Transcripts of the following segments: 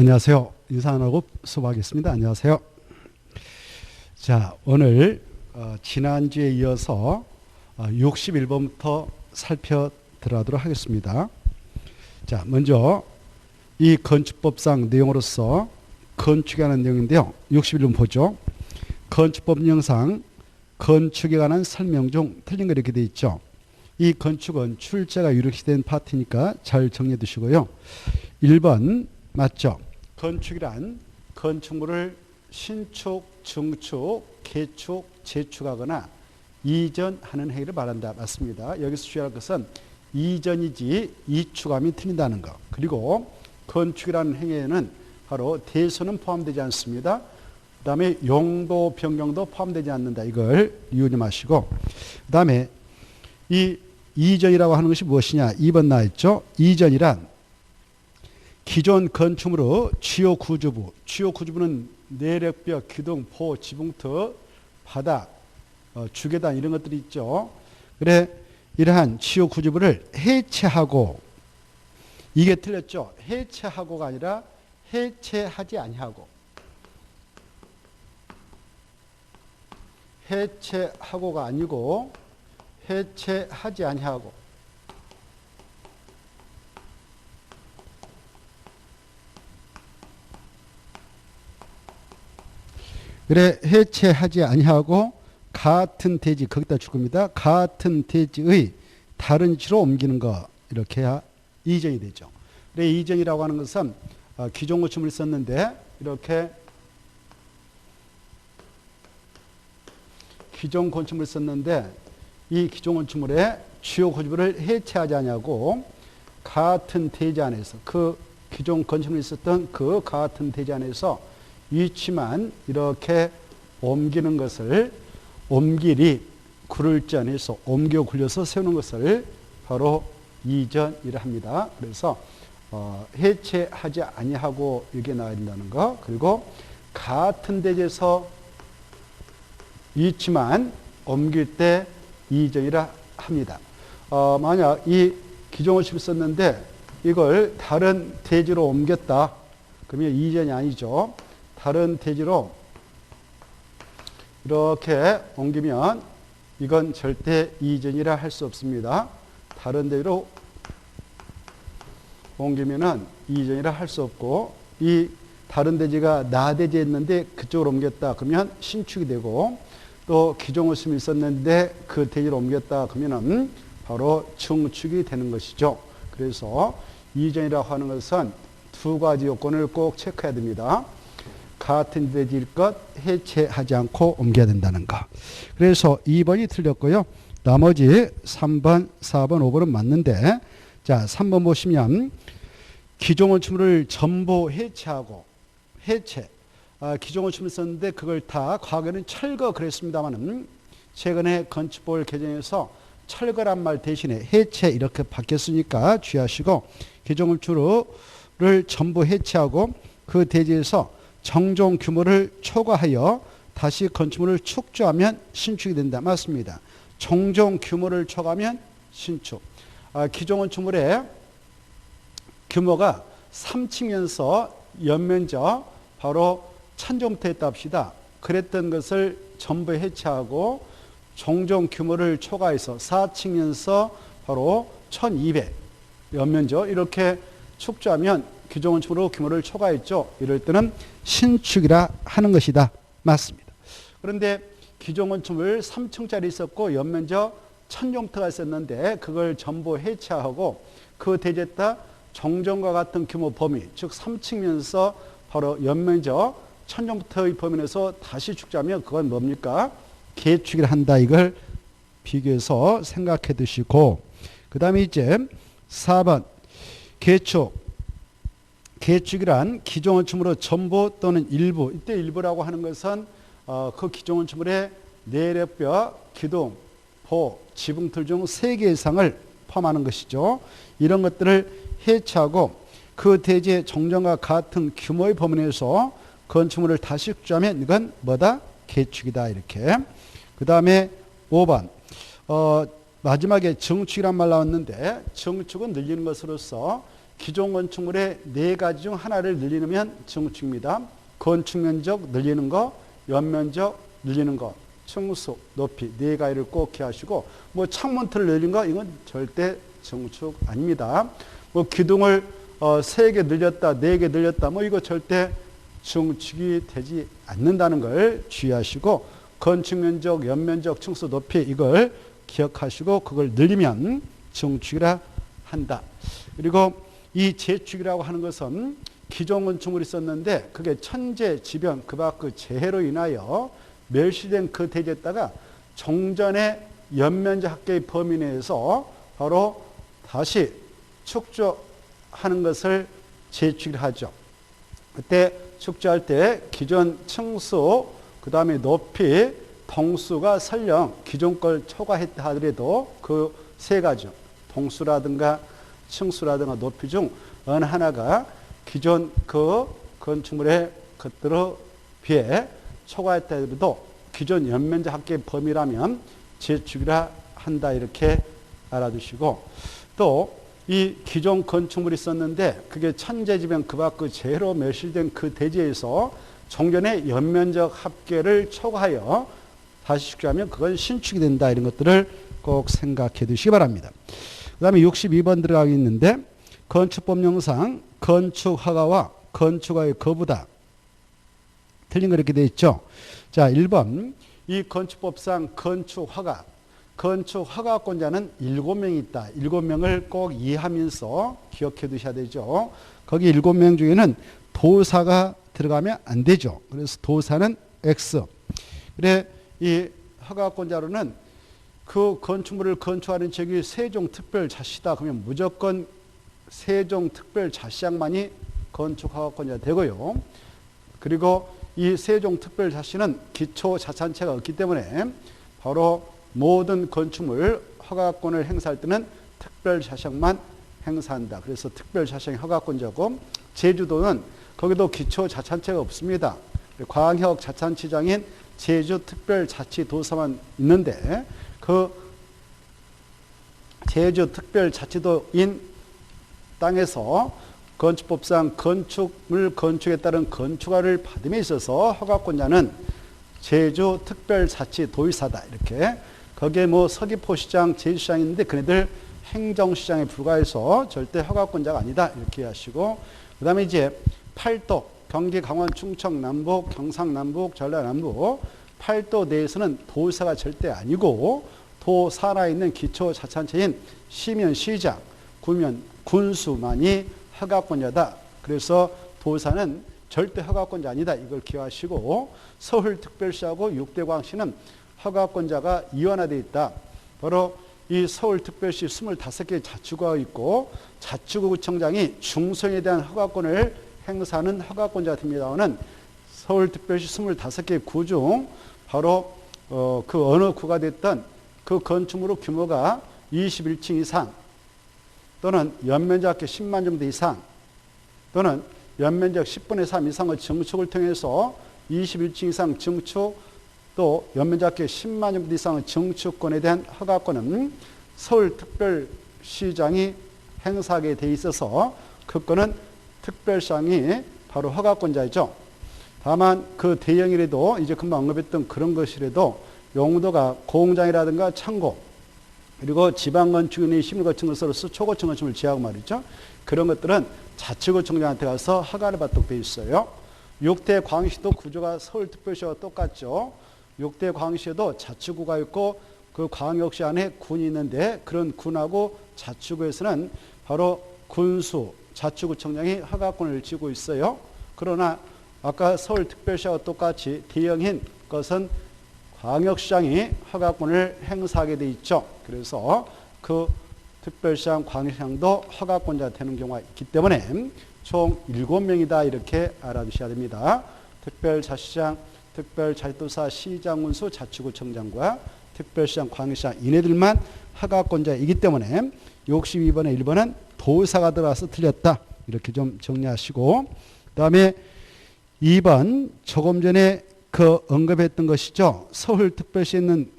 안녕하세요. 인사 안 하고 수업하겠습니다. 안녕하세요. 자, 오늘 지난주에 이어서 61번부터 살펴들어가도록 하겠습니다. 자, 먼저 이 건축법상 내용으로서 건축에 관한 내용인데요. 61번 보죠. 건축법 영상 건축에 관한 설명 중 틀린 거 이렇게 되어 있죠. 이 건축은 출제가 유력시된 파트니까 잘 정리해 두시고요. 1번 맞죠? 건축이란 건축물을 신축, 증축, 개축, 재축하거나 이전하는 행위를 말한다. 맞습니다. 여기서 주의할 것은 이전이지 이축하면 틀린다는 것. 그리고 건축이라는 행위에는 바로 대소는 포함되지 않습니다. 그 다음에 용도 변경도 포함되지 않는다. 이걸 유념하시고, 그 다음에 이 이전이라고 하는 것이 무엇이냐? 2번 나와있죠. 이전이란 기존 건축물의 주요 구조부는 내력벽, 기둥, 포, 지붕터, 바닥, 주계단 이런 것들이 있죠. 그래 이러한 주요 구조부를 해체하고, 이게 틀렸죠. 해체하고가 아니라 해체하지 아니하고, 해체하고가 아니고 해체하지 아니하고. 그래 해체하지 아니하고 같은 대지, 거기다 줄 겁니다. 같은 대지의 다른 지로 옮기는 거, 이렇게 해야 이전이 되죠. 그래 이전이라고 하는 것은 기존 건축물을 썼는데 이렇게 기존 건축물을 썼는데 이 기존 건축물의 주요 구조부를 해체하지 아니하고 같은 대지 안에서, 그 기존 건축물이 있었던 그 같은 대지 안에서 위치만 이렇게 옮기는 것을 옮기리, 굴을전해서 옮겨 굴려서 세우는 것을 바로 이전이라 합니다. 그래서 해체하지 아니하고 이게 나와야 된다는 거. 그리고 같은 대지에서 위치만 옮길 때 이전이라 합니다. 만약 이 기존 건축을 썼는데 이걸 다른 대지로 옮겼다. 그러면 이전이 아니죠. 다른 대지로 이렇게 옮기면 이건 절대 이전이라 할 수 없습니다. 다른 대지로 옮기면은 이전이라 할 수 없고, 이 다른 대지가 나대지였는데 그쪽으로 옮겼다 그러면 신축이 되고, 또 기존 건축물이 있었는데 그 대지로 옮겼다 그러면은 바로 증축이 되는 것이죠. 그래서 이전이라고 하는 것은 두 가지 요건을 꼭 체크해야 됩니다. 같은 대지일 것, 해체하지 않고 옮겨야 된다는 거. 그래서 2번이 틀렸고요. 나머지 3번, 4번, 5번은 맞는데, 자, 3번 보시면 기존 건축물을 전부 해체하고, 기존 건축물을 썼는데 그걸 다 과거에는 철거 그랬습니다만은 최근에 건축법을 개정해서 철거란 말 대신에 해체 이렇게 바뀌었으니까 주의하시고, 기존 건축물을 전부 해체하고 그 대지에서 정종 규모를 초과하여 다시 건축물을 축조하면 신축이 된다. 맞습니다. 정종 규모를 초과하면 신축. 기존 건축물의 규모가 3층면서 연면적 바로 1000제곱미터 했다 합시다. 그랬던 것을 전부 해체하고 정종 규모를 초과해서 4층면서 바로 1200 연면적 이렇게 축조하면 기존 건축물로 규모를 초과했죠. 이럴 때는 신축이라 하는 것이다. 맞습니다. 그런데 기존 건축물 3층짜리 있었고 연면적 1000제곱미터가 있었는데 그걸 전부 해체하고 그 대지에다 정정과 같은 규모 범위, 즉 3층면서 바로 연면적 1000제곱미터의 범위 내에서 다시 축조하면 그건 뭡니까? 개축이라 한다. 이걸 비교해서 생각해 두시고, 그 다음에 이제 4번 개축. 개축이란 기존 건축물의 전부 또는 일부, 이때 일부라고 하는 것은 그 기존 건축물의 내력벽, 기둥, 포, 지붕틀 중 3개 이상을 포함하는 것이죠. 이런 것들을 해체하고 그 대지의 정정과 같은 규모의 범위 내에서 건축물을 다시 축조하면 이건 뭐다? 개축이다. 이렇게. 그 다음에 5번 마지막에 증축이란 말 나왔는데, 증축은 늘리는 것으로서 기존 건축물의 4가지 중 하나를 늘리면 증축입니다. 건축 면적 늘리는 거, 연면적 늘리는 거, 층수, 높이 4가지를 꼭 기하시고 뭐 창문틀을 늘린 거 이건 절대 증축 아닙니다. 뭐 기둥을 3개 늘렸다, 4개 늘렸다 뭐 이거 절대 증축이 되지 않는다는 걸 주의하시고 건축 면적, 연면적, 층수, 높이 이걸 기억하시고 그걸 늘리면 증축이라 한다. 그리고 이 재축이라고 하는 것은 기존 건축물이 있었는데 그게 천재지변 그 밖 그 재해로 인하여 멸시된 그 대지에다가 종전의 연면적 합계의 범위 내에서 바로 다시 축조하는 것을 재축이라 하죠. 그때 축조할 때 기존 층수 그 다음에 높이 동수가 설령 기존 걸 초과했다 하더라도 그 3가지 동수라든가 층수라든가 높이 중 어느 하나가 기존 그 건축물의 것들에 비해 초과했다 하더라도 기존 연면적 합계 범위라면 재축이라 한다 이렇게 알아두시고 또 이 기존 건축물이 있었는데 그게 천재지변 그 밖 그 재해로 멸실된 그 대지에서 종전의 연면적 합계를 초과하여 다시 축조하면 그건 신축이 된다 이런 것들을 꼭 생각해 두시기 바랍니다. 그 다음에 62번 들어가겠는데 건축법령상 건축허가와 건축허가의 거부다. 틀린 거 이렇게 되어 있죠. 자, 1번 이 건축법상 건축허가 건축허가권자는 7명이 있다. 7명을 꼭 이해하면서 기억해 두셔야 되죠. 거기 7명 중에는 도사가 들어가면 안 되죠. 그래서 도사는 X. 그래 이 허가권자로는 그 건축물을 건축하는 지역이 세종특별자치다. 그러면 무조건 세종특별자치장만이 건축허가권자가 되고요. 그리고 이 세종특별자치는 기초자치단체가 없기 때문에 바로 모든 건축물 허가권을 행사할 때는 특별자치장만 행사한다. 그래서 특별자치장 허가권자고 제주도는 거기도 기초자치단체가 없습니다. 광역자치단체장인 제주특별자치도사만 있는데 그 제주특별자치도인 땅에서 건축법상 건축물 건축에 따른 건축허가를 받음에 있어서 허가권자는 제주특별자치도의사다. 이렇게 거기에 뭐 서귀포시장, 제주시장이 있는데 그네들 행정시장에 불과해서 절대 허가권자가 아니다. 이렇게 하시고 그 다음에 이제 8도 경기, 강원, 충청, 남북, 경상, 남북, 전라, 남북 8도 내에서는 도의사가 절대 아니고 도사나 있는 기초자치단체인 시면, 시장, 구면, 군수만이 허가권자다. 그래서 도사는 절대 허가권자 아니다. 이걸 기억하시고 서울특별시하고 6대광시는 허가권자가 이원화되어 있다. 바로 이 서울특별시 25개 자치구가 있고 자치구구청장이 중성에 대한 허가권을 행사하는 허가권자가 됩니다는 서울특별시 25개 구 중 바로 그 어느 구가 됐던 그 건축물 규모가 21층 이상 또는 연면적 합계 10만 정도 이상 또는 연면적 10분의 3 이상의 증축을 통해서 21층 이상 증축 또 연면적 합계 10만 정도 이상의 증축권에 대한 허가권은 서울특별시장이 행사하게 돼 있어서 그 건은 특별시장이 바로 허가권자이죠. 다만 그 대형이라도 이제 금방 언급했던 그런 것이라도 용도가 공장이라든가 창고 그리고 지방건축인의 시민 같은 것으로서 초고층 건축을 지하고 말이죠. 그런 것들은 자치구청장한테 가서 허가를 받도록 되어 있어요. 6대 광시도 구조가 서울특별시와 똑같죠. 6대 광시에도 자치구가 있고 그 광역시 안에 군이 있는데 그런 군하고 자치구에서는 바로 군수, 자치구청장이 허가권을 쥐고 있어요. 그러나 아까 서울특별시와 똑같이 대형인 것은 광역시장이 허가권을 행사하게 돼 있죠. 그래서 그 특별시장, 광역시장도 허가권자가 되는 경우가 있기 때문에 총 7명이다 이렇게 알아두셔야 됩니다. 특별자치장, 특별자치도사, 시장군수, 자치구청장과 특별시장, 광역시장 이네들만 허가권자이기 때문에 62번에 1번은 도의사가 들어가서 틀렸다. 이렇게 좀 정리하시고 그 다음에 2번 조금 전에 그 언급했던 것이죠. 서울특별시에 있는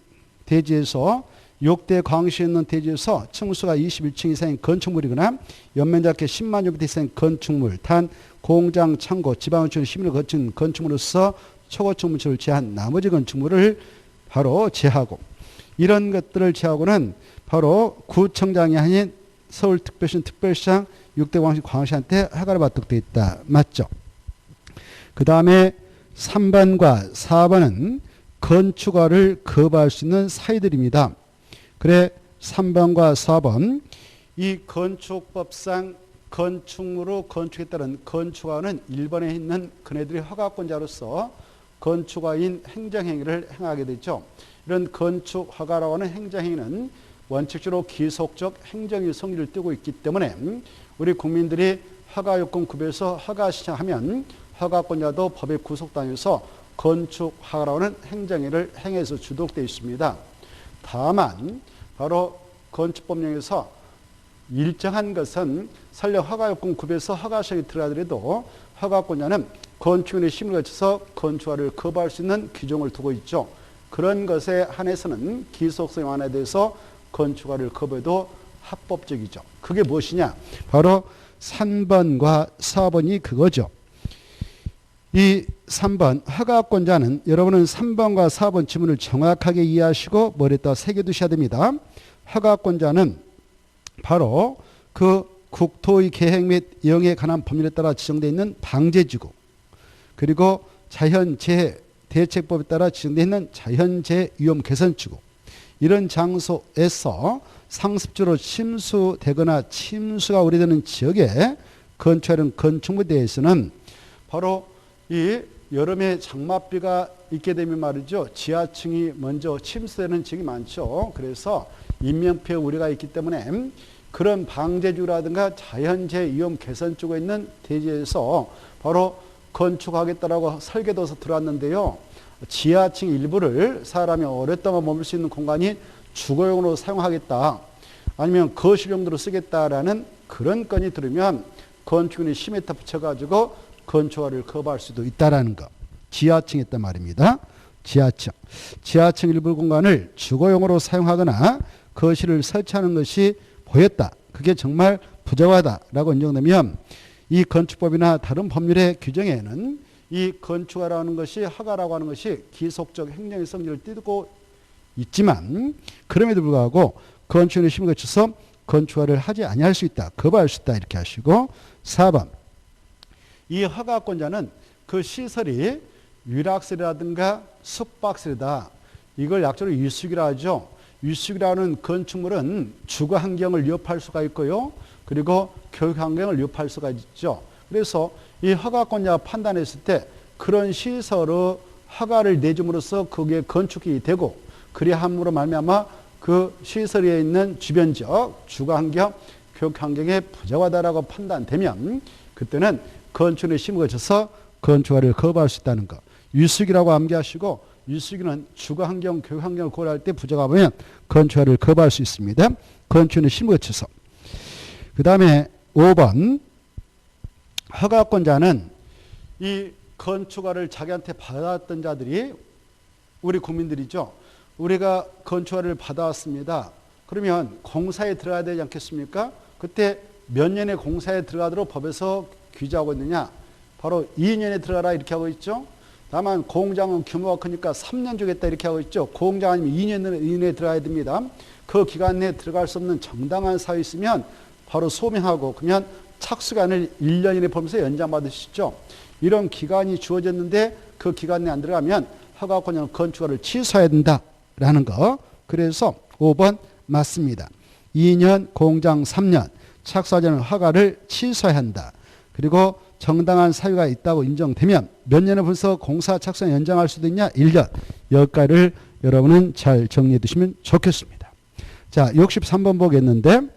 대지에서 6대 광시에 있는 대지에서 층수가 21층 이상인 건축물이거나 연면적계 10만 제곱미터 이상인 건축물, 단 공장, 창고, 지방은행 시민을 거친 건축물로서 초고층 문체를 제한 나머지 건축물을 바로 제하고, 이런 것들을 제하고는 바로 구청장이 아닌 서울특별시는 특별시장 6대 광시한테 허가를 받도록 되어 있다. 맞죠? 그 다음에 3번과 4번은 건축허가를 거부할 수 있는 사유들입니다. 그래 3번과 4번, 이 건축법상 건축물로 건축에 따른 건축허가는 1번에 있는 그네들이 허가권자로서 건축허가인 행정행위를 행하게 되죠. 이런 건축허가라고 하는 행정행위는 원칙적으로 기속적 행정의 성질을 띠고 있기 때문에 우리 국민들이 허가요건 구별해서 허가 신청하면 허가권자도 법에 구속당해서 건축허가라고 하는 행정행위를 행해서 주도록 되어 있습니다. 다만 바로 건축법령에서 일정한 것은 설령 허가요건 구별해서 허가 시행이 들어가더라도 허가권자는 건축인의 심의를 거쳐서 건축허가를 거부할 수 있는 규정을 두고 있죠. 그런 것에 한해서는 기속성에 완화돼서 건축허가를 거부해도 합법적이죠. 그게 무엇이냐? 바로 3번과 4번이 그거죠. 이 3번 허가권자는, 여러분은 3번과 4번 지문을 정확하게 이해하시고 머리에다 새겨두셔야 됩니다. 허가권자는 바로 그 국토의 계획 및 이용에 관한 법률에 따라 지정되어 있는 방제지구, 그리고 자연재해 대책법에 따라 지정되어 있는 자연재해 위험 개선지구, 이런 장소에서 상습적으로 침수되거나 침수가 우려되는 지역에 건축하는 건축물에 대해서는 바로 이 여름에 장맛비가 있게 되면 말이죠. 지하층이 먼저 침수되는 지역이 많죠. 그래서 인명피해 우려가 있기 때문에 그런 방제지구라든가 자연재해 위험 개선지구에 있는 대지에서 바로 건축하겠다라고 설계도서 들어왔는데요. 지하층 일부를 사람이 오랫동안 머물 수 있는 공간이 주거용으로 사용하겠다, 아니면 거실 용도로 쓰겠다라는 그런 건이 들으면 건축인이 심의에다 붙여가지고 건축허가를 거부할 수도 있다라는 거. 지하층에 있단 말입니다. 지하층 일부 공간을 주거용으로 사용하거나 거실을 설치하는 것이 보였다, 그게 정말 부적하다라고 인정되면 이 건축법이나 다른 법률의 규정에는 이 건축허가라는 것이, 허가라고 하는 것이 기속적 행정의 성질을 띠고 있지만 그럼에도 불구하고 건축인의 심의를 거쳐서 건축허가를 하지 아니할 수 있다, 거부할 수 있다, 이렇게 하시고, 4번 이 허가권자는 그 시설이 위락설이라든가 숙박설이다, 이걸 약자로 위숙이라 하죠. 위숙이라는 건축물은 주거 환경을 위협할 수가 있고요, 그리고 교육 환경을 위협할 수가 있죠. 그래서 이 허가권자가 판단했을 때 그런 시설의 허가를 내줌으로써 그게 건축이 되고, 그리 함으로 말미암아 그 시설에 있는 주변 지역, 주거 환경, 교육 환경에 부적하다라고 판단되면 그때는 건축인의 심의를 거쳐서 건축허가를 거부할 수 있다는 것. 위숙이라고 암기하시고, 위숙이는 주거 환경, 교육 환경을 고려할 때 부적하면 건축허가를 거부할 수 있습니다. 건축인의 심의를 거쳐서. 그 다음에 5번 허가권자는 이 건축허가를 자기한테 받았던 자들이 우리 국민들이죠. 우리가 건축허가를 받아왔습니다. 그러면 공사에 들어가야 되지 않겠습니까? 그때 몇 년에 공사에 들어가도록 법에서 규정하고 있느냐? 바로 2년에 들어가라 이렇게 하고 있죠. 다만 공장은 규모가 크니까 3년 주겠다 이렇게 하고 있죠. 공장 아니면 2년 이내에 들어가야 됩니다. 그 기간 내에 들어갈 수 없는 정당한 사유 있으면 바로 소명하고, 그러면 착수기간을 1년 이내 보면서 연장받으시죠. 이런 기간이 주어졌는데 그 기간 내에 안 들어가면 허가권자는 건축허가를 취소해야 된다라는 거. 그래서 5번 맞습니다. 2년, 공장 3년, 착수하자는 허가를 취소해야 한다. 그리고 정당한 사유가 있다고 인정되면 몇 년에 벌써 공사 착수 연장할 수도 있냐? 1년. 여기까지를 여러분은 잘 정리해 두시면 좋겠습니다. 자, 63번 보겠는데,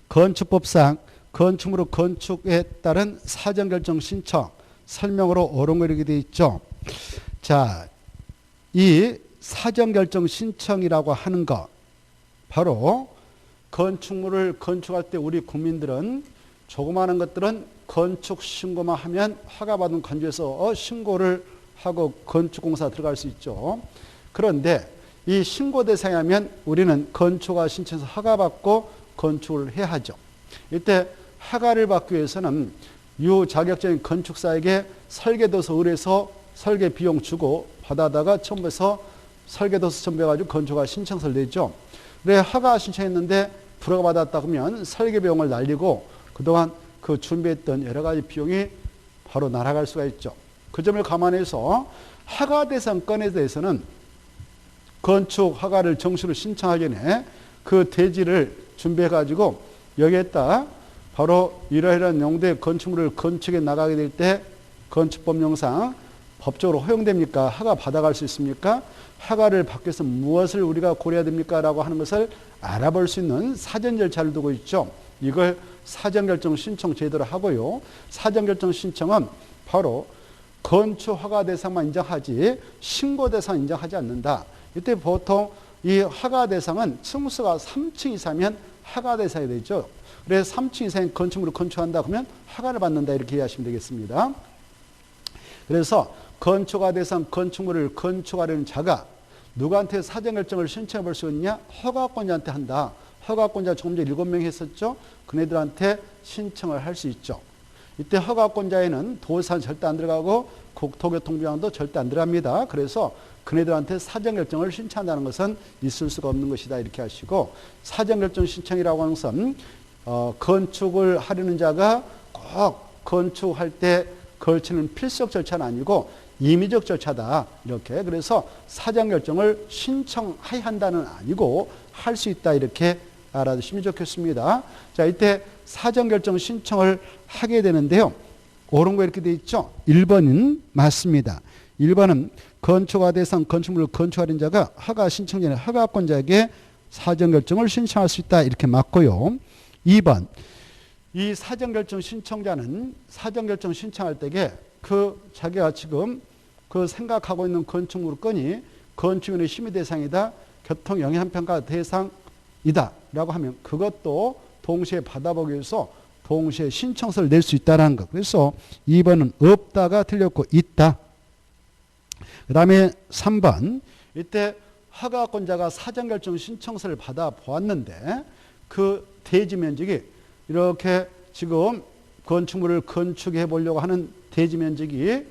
건축법상 건축물의 건축에 따른 사전결정 신청 설명으로 옳은 거 이렇게 되어 있죠. 자, 이 사전결정 신청이라고 하는 것, 바로 건축물을 건축할 때 우리 국민들은 조그마한 것들은 건축 신고만 하면 허가받은 건조에서 신고를 하고 건축공사 들어갈 수 있죠. 그런데 이 신고 대상이라면 우리는 건축허가 신청해서 허가받고 건축을 해야 하죠. 이때 허가를 받기 위해서는 유자격적인 건축사에게 설계도서 의뢰해서 설계 비용 주고 받아다가 첨부해서 설계도서 첨부해가지고 건축허가 신청서를 내죠. 그래 허가 신청했는데 불허가 받았다 그러면 설계 비용을 날리고 그동안 그 준비했던 여러 가지 비용이 바로 날아갈 수가 있죠. 그 점을 감안해서 허가 대상 건에 대해서는 건축 허가를 정식으로 신청하기 전에 그 대지를 준비해가지고 여기에다 바로 이러이러한 용도의 건축물을 건축해 나가게 될 때 건축법령상 법적으로 허용됩니까? 허가 받아갈 수 있습니까? 허가를 받기 위해서 무엇을 우리가 고려해야 됩니까? 라고 하는 것을 알아볼 수 있는 사전 절차를 두고 있죠. 이걸 사전결정 신청 제도로 하고요. 사전결정 신청은 바로 건축 허가 대상만 인정하지 신고 대상 인정하지 않는다. 이때 보통 이 허가 대상은 층수가 3층 이상이면 허가 대상이 되죠. 그래서 3층 이상의 건축물을 건축한다 그러면 허가를 받는다 이렇게 이해하시면 되겠습니다. 그래서 건축허가 대상 건축물을 건축하려는 자가 누구한테 사전결정을 신청해 볼 수 있냐? 허가권자한테 한다. 허가권자 조금 전에 7명 했었죠. 그네들한테 신청을 할 수 있죠. 이때 허가권자에는 도산 절대 안 들어가고 국토교통부장도 절대 안 들어갑니다. 그래서 그네들한테 사전결정을 신청한다는 것은 있을 수가 없는 것이다 이렇게 하시고, 사전결정 신청이라고 하는 것은 건축을 하려는 자가 꼭 건축할 때 걸치는 필수적 절차는 아니고 임의적 절차다 이렇게. 그래서 사전결정을 신청해야 한다는 아니고 할 수 있다 이렇게 알아두시면 좋겠습니다. 자, 이때 사전결정 신청을 하게 되는데요. 옳은 거 이렇게 돼 있죠. 1번은 맞습니다. 1번은 건축허가 대상 건축물을 건축하는 자가 허가 신청 전에 허가권자에게 사전결정을 신청할 수 있다 이렇게 맞고요. 2번, 이 사전결정 신청자는 사전결정 신청할 때에 자기가 지금 생각하고 있는 건축물 건이 건축인의 심의 대상이다, 교통영향평가 대상이다 라고 하면 그것도 동시에 받아보기 위해서 동시에 신청서를 낼 수 있다는 것. 그래서 2번은 없다가 틀렸고 있다. 그 다음에 3번, 이때 허가권자가 사전결정 신청서를 받아보았는데 그 대지 면적이 이렇게 지금 건축물을 건축해 보려고 하는 대지 면적이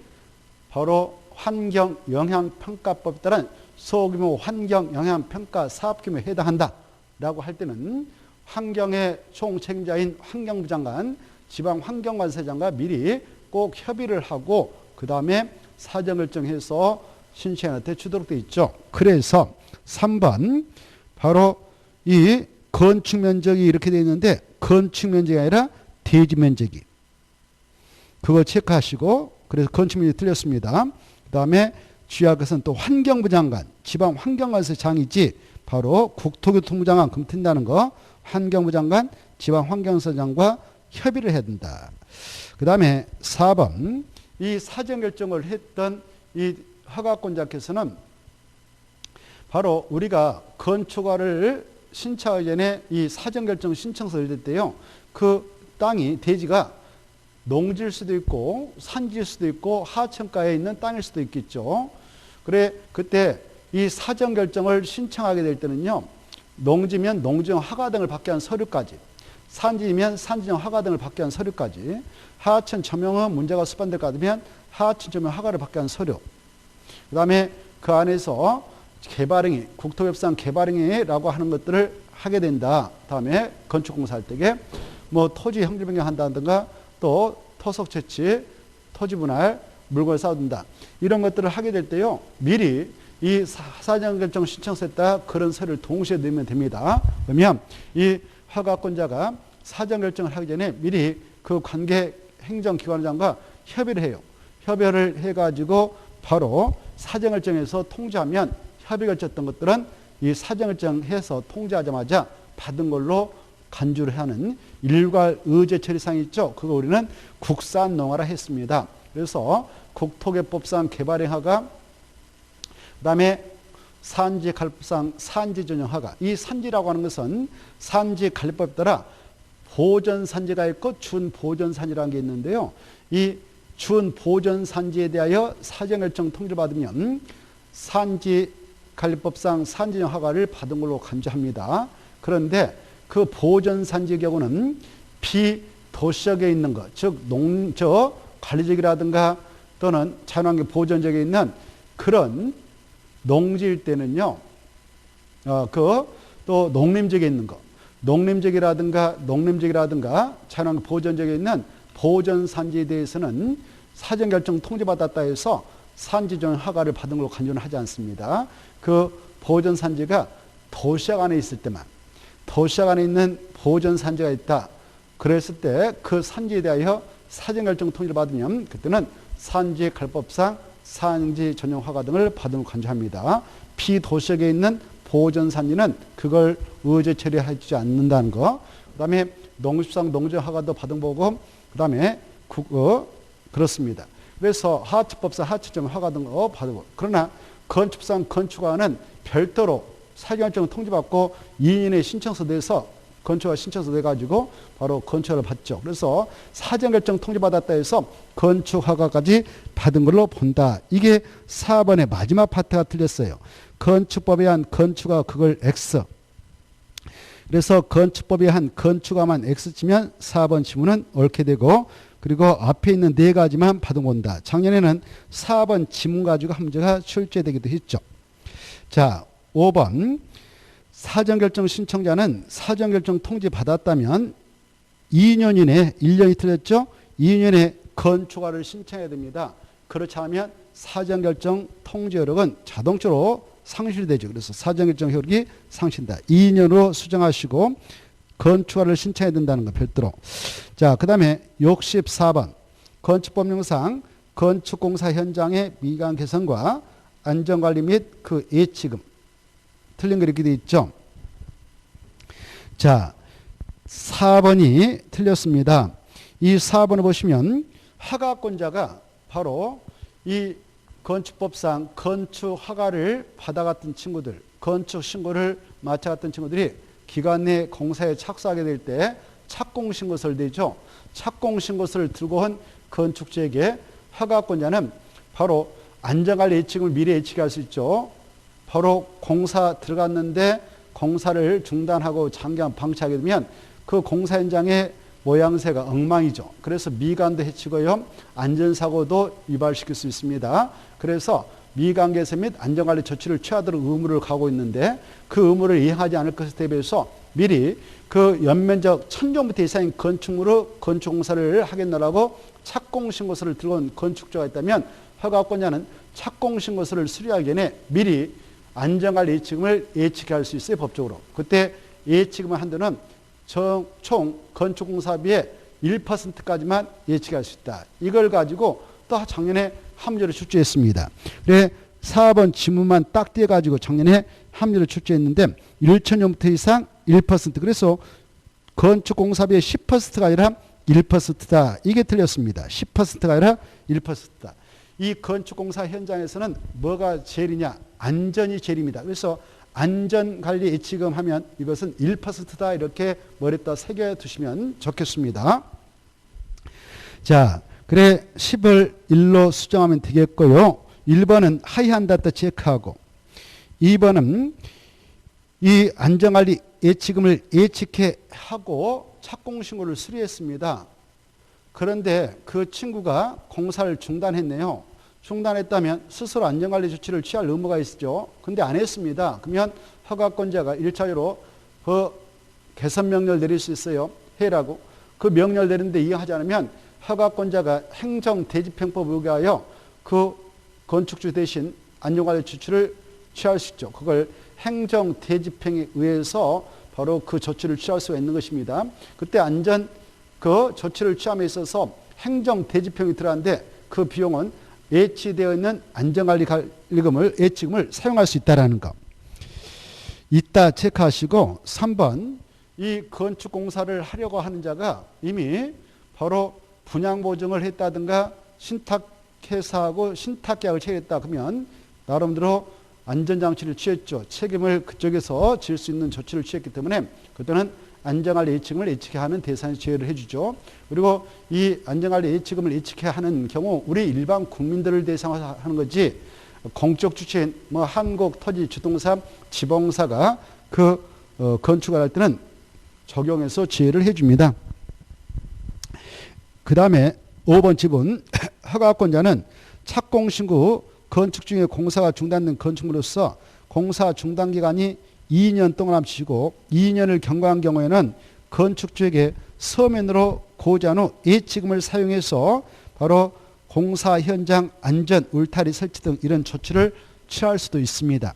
바로 환경영향평가법에 따른 소규모 환경영향평가 사업규모에 해당한다 라고 할 때는 환경의 총책임자인 환경부 장관, 지방환경관세장과 미리 꼭 협의를 하고 그 다음에 사전결정해서 신청한테 주도록 되어 있죠. 그래서 3번 바로 이 건축면적이 이렇게 되어 있는데 건축면적이 아니라 대지면적이, 그거 체크하시고, 그래서 건축면적이 틀렸습니다. 그 다음에 주의할 것은 또 환경부 장관, 지방환경관세장이지 바로 국토교통부 장관 금튼다는 거, 환경부 장관, 지방환경세장과 협의를 해야 된다. 그 다음에 4번, 이 사전결정을 했던 이 허가권자께서는 바로 우리가 건축허가를 신청하기 전에 이 사전결정 신청서를 낼 때요, 그 땅이 대지가 농지일 수도 있고 산지일 수도 있고 하천가에 있는 땅일 수도 있겠죠. 그래 그때 이 사전결정을 신청하게 될 때는요, 농지면 농지용 허가 등을 받게 한 서류까지, 산지면 산지용 허가 등을 받게 한 서류까지, 하천 점용은 문제가 수반될 것 같으면 하천 점용 허가를 받게 한 서류, 그 다음에 그 안에서 개발행위, 국토협상 개발행위라고 하는 것들을 하게 된다. 다음에 건축공사할 때에 뭐 토지 형질 변경한다든가 또 토속 채취, 토지 분할, 물건을 쌓아둔다. 이런 것들을 하게 될 때요, 미리 이 사전결정 신청서에다 그런 서류를 동시에 넣으면 됩니다. 그러면 이 허가권자가 사전결정을 하기 전에 미리 그 관계 행정기관장과 협의를 해요. 협의를 해가지고 바로 사전결정에서 통지하면 협의가 있었던 것들은 이 사전결정해서 통지하자마자 받은 걸로 간주를 하는 일괄 의제 처리상이 있죠. 그거 우리는 국산농화라 했습니다. 그래서 국토개법상 개발행허가, 그 다음에 산지관리법상 산지전용허가. 이 산지라고 하는 것은 산지관리법에 따라 보전산지가 있고 준보전산지라는 게 있는데요. 이 준보전산지에 대하여 사전결정 통지를 받으면 산지 산지관리법상 산지정 허가를 받은 걸로 간주합니다. 그런데 그 보존산지의 경우는 비도시역에 있는 것, 즉 관리지역이라든가 또는 자연환경 보존지역에 있는 그런 농지일 때는요, 또 농림지역에 있는 것, 농림지역이라든가 자연환경 보존지역에 있는 보존산지에 대해서는 사전결정 통지받았다 해서 산지정 허가를 받은 걸로 간주는 하지 않습니다. 그 보존산지가 도시역 안에 있을 때만, 도시역 안에 있는 보존산지가 있다. 그랬을 때 그 산지에 대하여 사전결정 통지를 받으면 그때는 산지관리법상 산지 전용 허가 등을 받은 걸로 간주합니다. 비도시역에 있는 보존산지는 그걸 의제 처리하지 않는다는 거. 그 다음에 농식상 농지정 허가도 받은 거고, 그 다음에 그렇습니다. 그래서 하천법상 하천점 허가 등 받고, 그러나 건축상 건축안은 별도로 사전결정 통지받고 2년의 신청서 내서 건축가 신청서 내가지고 바로 건축허가를 받죠. 그래서 사전결정 통지받았다 해서 건축허가까지 받은 걸로 본다. 이게 4번의 마지막 파트가 틀렸어요. 건축법에 한 건축허가 그걸 X. 그래서 건축법에 한 건축허가만 X 치면 4번 지문은 옳게 되고, 그리고 앞에 있는 네 가지만 받은 건다. 작년에는 4번 지문 가지고 한 문제가 출제되기도 했죠. 자, 5번. 사전결정 신청자는 사전결정 통지 받았다면 2년 이내, 1년이 틀렸죠? 2년 이내 건축허가를 신청해야 됩니다. 그렇지 않으면 사전결정 통지 효력은 자동적으로 상실되죠. 그래서 사전결정 효력이 상실된다. 2년으로 수정하시고 건축허가를 신청해야 된다는 거 별도로. 자, 그 다음에 64번. 건축법령상 건축공사 현장의 미관 개선과 안전관리 및 그 예치금. 틀린 거 이렇게 돼 있죠. 자, 4번이 틀렸습니다. 이 4번을 보시면 허가권자가 바로 이 건축법상 건축허가를 받아갔던 친구들, 건축신고를 마쳐갔던 친구들이 기간 내 공사에 착수하게 될 때 착공신고서를 내죠. 착공신고서를 들고 온 건축주에게 허가권자는 바로 안전관리 예치금을 미리 예측할 수 있죠. 바로 공사 들어갔는데 공사를 중단하고 장기간 방치하게 되면 그 공사 현장의 모양새가 엉망이죠. 그래서 미관도 해치고요. 안전사고도 유발시킬 수 있습니다. 그래서 미관 개선 및 안전관리 조치를 취하도록 의무를 가고 있는데 그 의무를 이행하지 않을 것에 대비해서 미리 그 연면적 1000제곱미터 이상인 건축물의 건축공사를 하겠노라고 착공신고서를 들고 온 건축주가 있다면 허가권자는 착공신고서를 수리하기 전에 미리 안전관리 예치금을 예측할 수 있어요. 법적으로. 그때 예치금의 한도는 총 건축공사비의 1%까지만 예측할 수 있다. 이걸 가지고 또 작년에 합류를 출제했습니다. 그래 4번 지문만 딱 떼가지고 작년에 합류를 출제했는데 1,000제곱미터 이상 1%. 그래서 건축공사비의 10%가 아니라 1%다. 이게 틀렸습니다. 10%가 아니라 1%다. 이 건축공사 현장에서는 뭐가 제일이냐? 안전이 제일입니다. 그래서 안전관리 예치금 하면 이것은 1%다 이렇게 머리에다 새겨두시면 좋겠습니다. 자, 그래 10을 1로 수정하면 되겠고요. 1번은 하이한다트 체크하고 2번은 이 안전관리 예치금을 예측해 하고 착공신고를 수리했습니다. 그런데 그 친구가 공사를 중단했네요. 중단했다면 스스로 안전관리 조치를 취할 의무가 있죠. 근데 안 했습니다. 그러면 허가권자가 1차적으로 그 개선명령을 내릴 수 있어요. 해라고. 그 명령을 내리는데 이행하지 않으면 허가권자가 행정대집행법에 의하여 그 건축주 대신 안전관리 조치를 취할 수 있죠. 그걸 행정대집행에 의해서 바로 그 조치를 취할 수가 있는 것입니다. 그때 안전 그 조치를 취함에 있어서 행정대집행이 들어가는데 그 비용은 예치되어 있는 안전관리금을 예치금을 사용할 수 있다는 거. 이따 체크하시고 3번 이 건축공사를 하려고 하는 자가 이미 바로 분양보증을 했다든가 신탁회사하고 신탁계약을 체결했다 그러면 나름대로 안전장치를 취했죠. 책임을 그쪽에서 질 수 있는 조치를 취했기 때문에 그때는 안전관리 예치금을 예측해야 하는 대상에 제외를 해주죠. 그리고 이 안전관리 예치금을 예측해야 하는 경우 우리 일반 국민들을 대상으로 하는 거지 공적 주체인 뭐 한국토지주동사 지방사가 그 건축을 할 때는 적용해서 지혜를 해줍니다. 그 다음에 5번 지분 허가권자는 착공 신고 건축 중에 공사가 중단된 건축물로서 공사 중단 기간이 2년 동안 합치고 2년을 경과한 경우에는 건축주에게 서면으로 고지한 후 예치금을 사용해서 바로 공사 현장 안전 울타리 설치 등 이런 조치를 취할 수도 있습니다.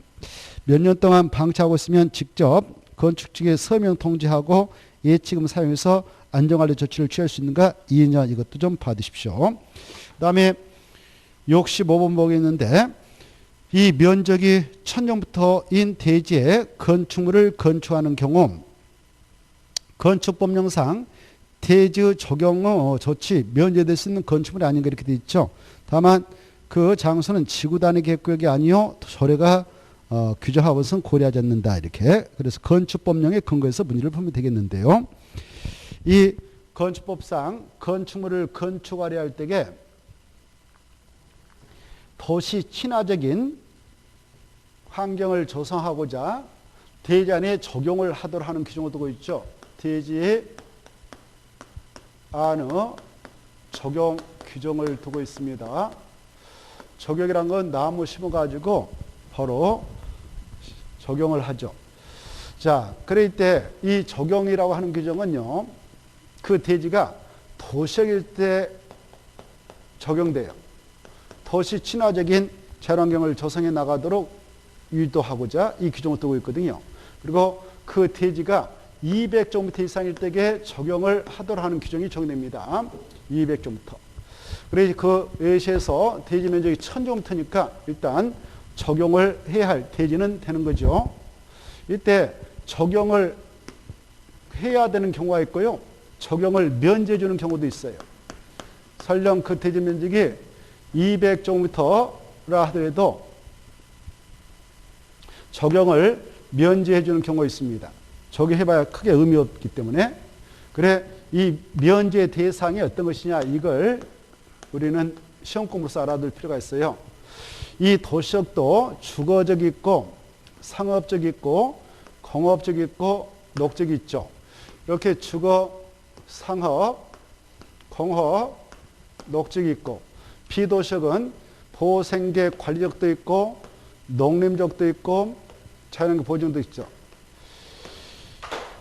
몇 년 동안 방치하고 있으면 직접 건축주에게 서명 통지하고 예치금 사용해서 안전관리 조치를 취할 수 있는가 2년 이것도 좀 받으십시오. 그 다음에 65번 보겠는데 이 면적이 1000제곱미터인 대지에 건축물을 건축하는 경우 건축법령상 대지 적용 조치 면제될 수 있는 건축물이 아닌가 이렇게 되어 있죠. 다만 그 장소는 지구 단위 계획구역이 아니요 조례가 규정하고 것은 고려하지 않는다 이렇게. 그래서 건축법령에 근거해서 문제를 풀면 되겠는데요. 이 건축법상 건축물을 건축하려 할 때에 도시 친화적인 환경을 조성하고자 대지 안에 적용을 하도록 하는 규정을 두고 있죠. 대지 안의 적용 규정을 두고 있습니다. 적용이란 건 나무 심어가지고 바로 적용을 하죠. 자, 그럴 때 이 적용이라고 하는 규정은요, 그 대지가 도시일 때 적용돼요. 도시 친화적인 자연환경을 조성해 나가도록 유도하고자 이 규정을 두고 있거든요. 그리고 그 대지가 200제곱미터 이상일 때에 적용을 하도록 하는 규정이 적용됩니다. 200제곱미터. 그래서 그 외시에서 대지 면적이 1000제곱미터니까 일단 적용을 해야 할 대지는 되는 거죠. 이때 적용을 해야 되는 경우가 있고요. 적용을 면제해 주는 경우도 있어요. 설령 그 대지 면적이 200제곱미터라 하더라도 적용을 면제해 주는 경우가 있습니다. 적용해봐야 크게 의미 없기 때문에. 그래, 이 면제 대상이 어떤 것이냐 이걸 우리는 시험 공부로서 알아둘 필요가 있어요. 이 도시역도 주거적이 있고 상업적이 있고 공업적이 있고 녹적이 있죠. 이렇게 주거, 상업, 공업, 녹적이 있고 비도시역은 보호생계 관리적도 있고 농림적도 있고 자연환경 보존도 있죠.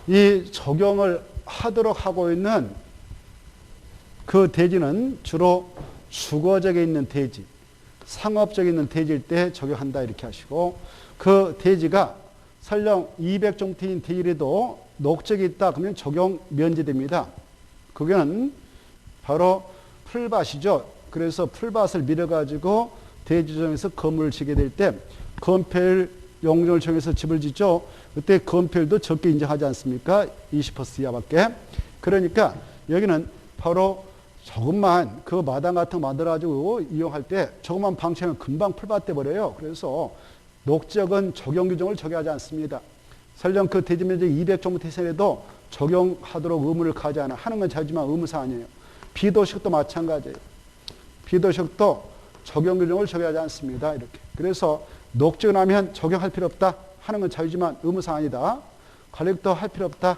이 적용을 하도록 하고 있는 그 대지는 주로 주거적에 있는 대지, 상업적에 있는 대지일 때 적용한다 이렇게 하시고 그 대지가 설령 200제곱미터인 대지라도 녹적이 있다 그러면 적용 면제됩니다. 그건 바로 풀밭이죠. 그래서 풀밭을 밀어가지고 대지정에서 건물을 짓게 될 때 건폐율 용적을 정해서 집을 짓죠. 그때 건폐율도 적게 인정하지 않습니까? 20% 이하밖에. 그러니까 여기는 바로 조금만 그 마당 같은 거 만들어가지고 이용할 때 조금만 방치하면 금방 풀밭 돼버려요. 그래서 녹지역은 적용 규정을 적용하지 않습니다. 설령 그 대지 면적이 200제곱미터 이상에도 적용하도록 의무를 가지 않아. 하는 건 자유지만 의무사항이에요. 비도시역도 마찬가지예요. 비도시역도 적용 규정을 적용하지 않습니다. 이렇게. 그래서 녹지역 나면 적용할 필요 없다. 하는 건 자유지만 의무사항이다. 관리도 할 필요 없다.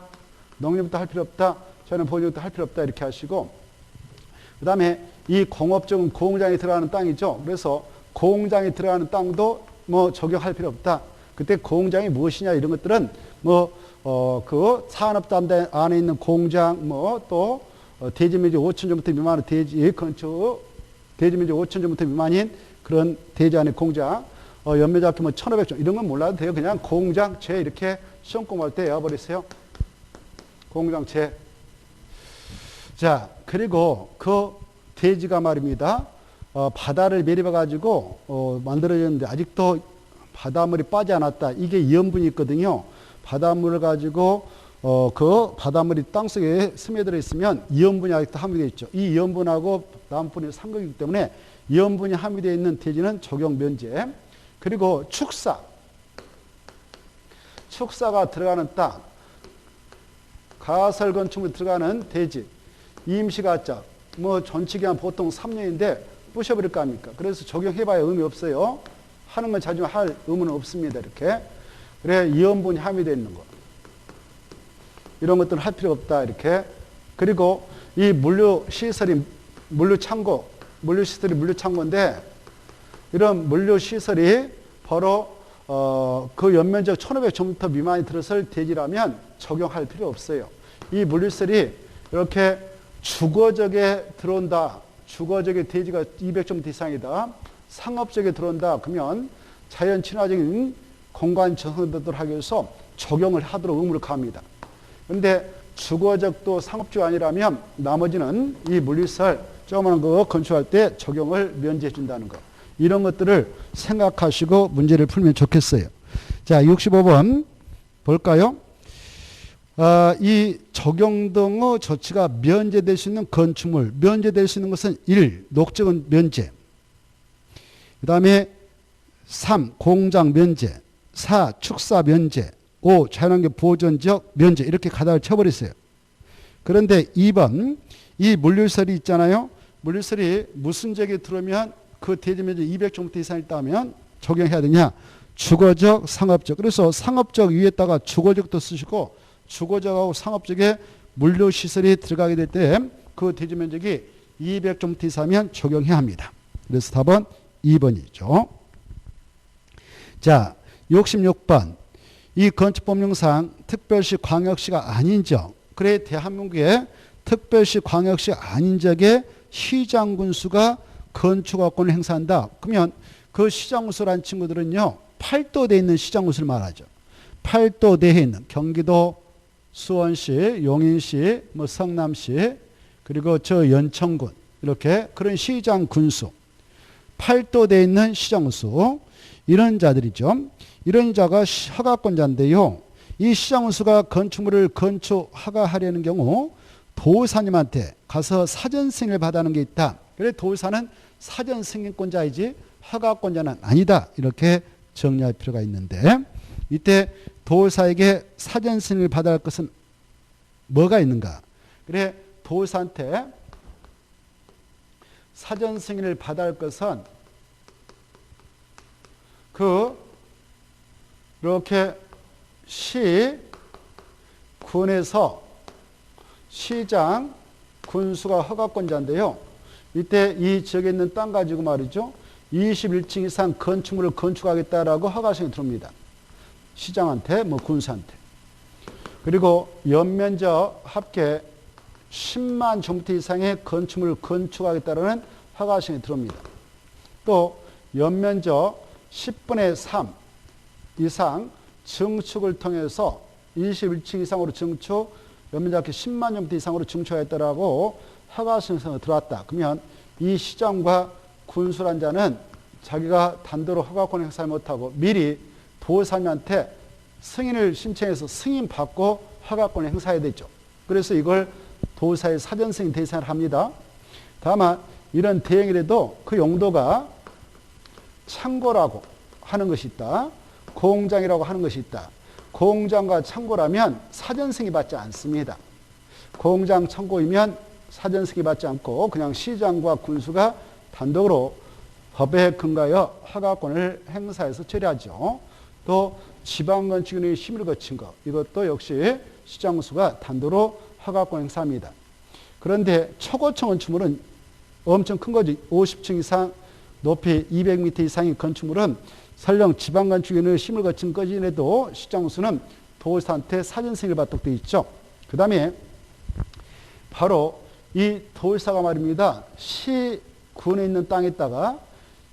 농림도 할 필요 없다. 저는 보존도 할 필요 없다. 이렇게 하시고 그 다음에 이 공업적은 공장에 들어가는 땅이죠. 그래서 공장에 들어가는 땅도 뭐 적용할 필요 없다. 그때 공장이 무엇이냐 이런 것들은 그 산업단지 안에 있는 공장 또 대지 면적 5,000제곱미터 미만의 대지 건축 대지 면적 5,000제곱미터 미만인 그런 대지 안에 공장 연매잡기 1,500종 이런 건 몰라도 돼요. 그냥 공장체 이렇게 시험 공부할 때 외워버리세요. 공장체. 자, 그리고 그 대지가 말입니다. 바다를 매립해 가지고 만들어졌는데 아직도 바닷물이 빠지 않았다. 이게 이연분이 있거든요. 바닷물을 가지고 그 바닷물이 땅속에 스며들어 있으면 이연분이 아직도 함유되어 있죠. 이 이연분하고 나무분이 삼각이기 때문에 이연분이 함유되어 있는 대지는 적용 면제. 그리고 축사가 들어가는 땅, 가설 건축물이 들어가는 대지, 임시가짜, 전치기한 보통 3년인데 부셔버릴 거 아닙니까? 그래서 적용해봐야 의미 없어요. 하는 건 자주 할 의무는 없습니다. 이렇게. 그래, 이원분이 함유되어 있는 거. 이런 것들은 할 필요 없다. 이렇게. 그리고 이 물류시설이 물류시설이 물류창고인데 이런 물류시설이 바로 그 연면적 1500제곱미터 미만이 들어설 대지라면 적용할 필요 없어요. 이 물류시설이 이렇게 주거적에 들어온다. 주거적의 대지가 200제곱미터 이상이다. 상업적에 들어온다. 그러면 자연 친화적인 공간 조성도를 하기 위해서 적용을 하도록 의무를 가합니다. 그런데 주거적도 상업적 아니라면 나머지는 이 물류시설 조그마한 거 건축할 때 적용을 면제해 준다는 거. 이런 것들을 생각하시고 문제를 풀면 좋겠어요. 자, 65번 볼까요? 이 적용 등의 조치가 면제될 수 있는 건축물. 면제될 수 있는 것은 1. 녹적은 면제. 그 다음에 3. 공장 면제. 4. 축사 면제. 5. 자연환경 보존지역 면제. 이렇게 가닥을 쳐버렸어요. 그런데 2번 이 물류시설이 있잖아요. 물류시설이 무슨 지역에 들어오면 그 대지 면적 200제곱미터 이상 있다면 적용해야 되냐? 주거적, 상업적. 그래서 상업적 위에다가 주거적도 쓰시고 주거적하고 상업적에 물류시설이 들어가게 될 때 그 대지 면적이 200제곱미터 이상이면 적용해야 합니다. 그래서 답은 2번이죠. 자, 66번. 이 건축법령상 특별시 광역시가 아닌 지역. 그래 대한민국의 특별시 광역시 아닌 지역에 시장군수가 건축화권을 행사한다. 그러면 그 시장군수라는 친구들은요. 8도대에 있는 시장군수를 말하죠. 8도대에 있는 경기도 수원시, 용인시, 뭐 성남시, 그리고 저 연천군 이렇게 그런 시장군수. 8도대에 있는 시장군수. 이런 자들이죠. 이런 자가 허가권자인데요. 이 시장군수가 건축물을 건축 허가하려는 경우 도사님한테 가서 사전 승인을 받아는 게 있다. 그래 도사는 사전 승인권자이지 허가권자는 아니다. 이렇게 정리할 필요가 있는데 이때 도사에게 사전 승인을 받아야 할 것은 뭐가 있는가? 그래 도사한테 사전 승인을 받아야 할 것은 이렇게 시군에서 시장, 군수가 허가권자인데요. 이때 이 지역에 있는 땅 가지고 말이죠. 21층 이상 건축물을 건축하겠다라고 허가증이 들어옵니다. 시장한테, 뭐 군수한테. 그리고 연면적 합계 10만 제곱미터 이상의 건축물을 건축하겠다라는 허가증이 들어옵니다. 또 연면적 10분의 3 이상 증축을 통해서 21층 이상으로 증축, 연면적 합계 10만 제곱미터 이상으로 증축하겠다라고 허가증이 들어왔다. 그러면 이 시장과 군수란 자는 자기가 단도로 허가권 행사를 못하고 미리 도사님한테 승인을 신청해서 승인받고 허가권을 행사해야 되죠. 그래서 이걸 도사의 사전 승인 대상을 합니다. 다만 이런 대행이라도 그 용도가 창고라고 하는 것이 있다. 공장이라고 하는 것이 있다. 공장과 창고라면 사전 승인 받지 않습니다. 공장, 창고이면 사전 승인 받지 않고 그냥 시장과 군수가 단독으로 법에 근거하여 허가권을 행사해서 처리하죠. 또 지방건축위원회의 심의를 거친 것, 이것도 역시 시장군수가 단독으로 허가권 행사합니다. 그런데 초고층 건축물은 엄청 큰 거지. 50층 이상, 높이 200m 이상의 건축물은 설령 지방건축위원회의 심의를 거친 것이라도 시장군수는 도지사한테 사전 승인을 받도록 되어 있죠. 그 다음에 바로 이 도지사가 말입니다. 시군에 있는 땅에다가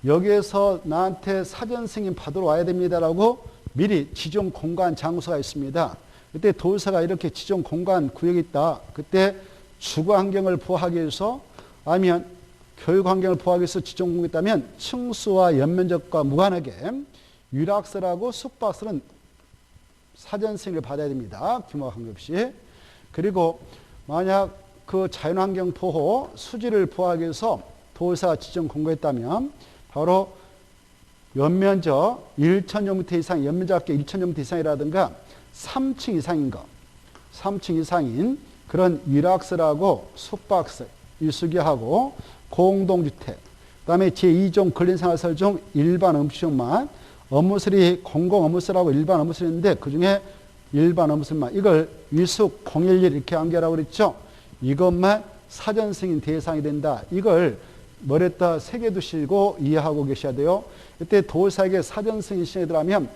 여기에서 나한테 사전 승인 받으러 와야 됩니다라고 미리 지정 공간 장소가 있습니다. 그때 도지사가 이렇게 지정 공간 구역이 있다. 그때 주거 환경을 보호하기 위해서 아니면 교육 환경을 보호하기 위해서 지정 공간이 있다면 층수와 연면적과 무관하게 유락설하고 숙박설은 사전 승인을 받아야 됩니다. 규모가 관계없이. 그리고 만약 그 자연환경 보호, 수지를 보호하기 위해서 도지사가 지정 공고했다면 바로 연면적 1,000제곱미터 이상, 연면적 합계 1,000제곱미터 이상이라든가 3층 이상인 거, 3층 이상인 그런 위락설하고 숙박설, 일수기하고 공동주택, 그다음에 제2종 근린생활설 중 일반 음식만 업무설이 공공 업무설하고 일반 업무설이 있는데 그중에 일반 업무설만 이걸 위숙 011 이렇게 암기하라고 그랬죠. 이것만 사전 승인 대상이 된다. 이걸 머리에다 새겨두시고 이해하고 계셔야 돼요. 이때 도사에게 사전 승인 신청이 들어가면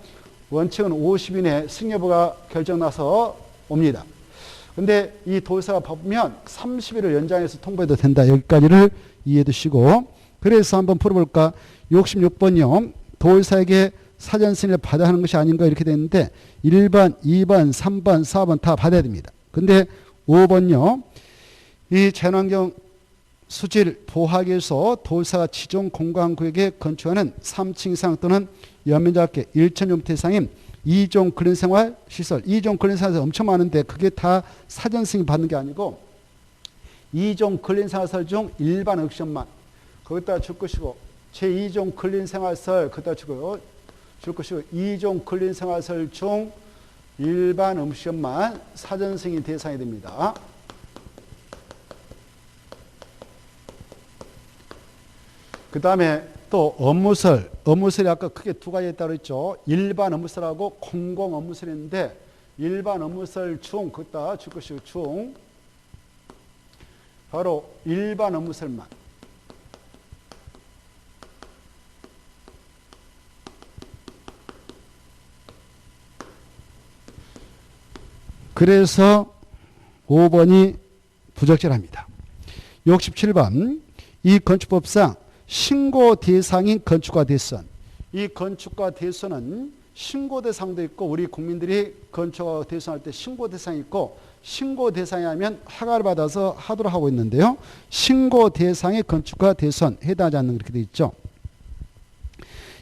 원칙은 50인의 승여부가 결정나서 옵니다. 근데 이 도사가 바쁘면 30일을 연장해서 통보해도 된다. 여기까지를 이해해 두시고 그래서 한번 풀어볼까. 66번요. 도사에게 사전 승인을 받아야 하는 것이 아닌가 이렇게 되는데 1번, 2번, 3번, 4번 다 받아야 됩니다. 근데 5번요. 이 자연환경 수질 보호하기 위해서 도사가 지정 공간구역에 건축하는 3층 이상 또는 연면적합계 1,000제곱미터 이상인 2종 근린생활 시설. 2종 근린생활 엄청 많은데 그게 다 사전 승인 받는 게 아니고 2종 근린생활설 중 일반 옵션만 거기다 줄 것이고 제2종 근린생활설 거기다 주고요. 줄 것이고 2종 근린생활설 중 일반 옵션만 사전 승인 대상이 됩니다. 그 다음에 또 업무설이 아까 크게 두 가지 있다고 했죠. 일반 업무설하고 공공 업무설이 있는데 일반 업무설 중 그다 줄 것이고 중 바로 일반 업무설만 그래서 5번이 부적절합니다. 67번 이 건축법상 신고 대상인 건축가 대선. 이 건축가 대선은 신고 대상도 있고 우리 국민들이 건축가 대선할 때 신고 대상이 있고 신고 대상이 하면 허가를 받아서 하도록 하고 있는데요. 신고 대상의 건축가 대선 해당하지 않는 그렇게 되어 있죠.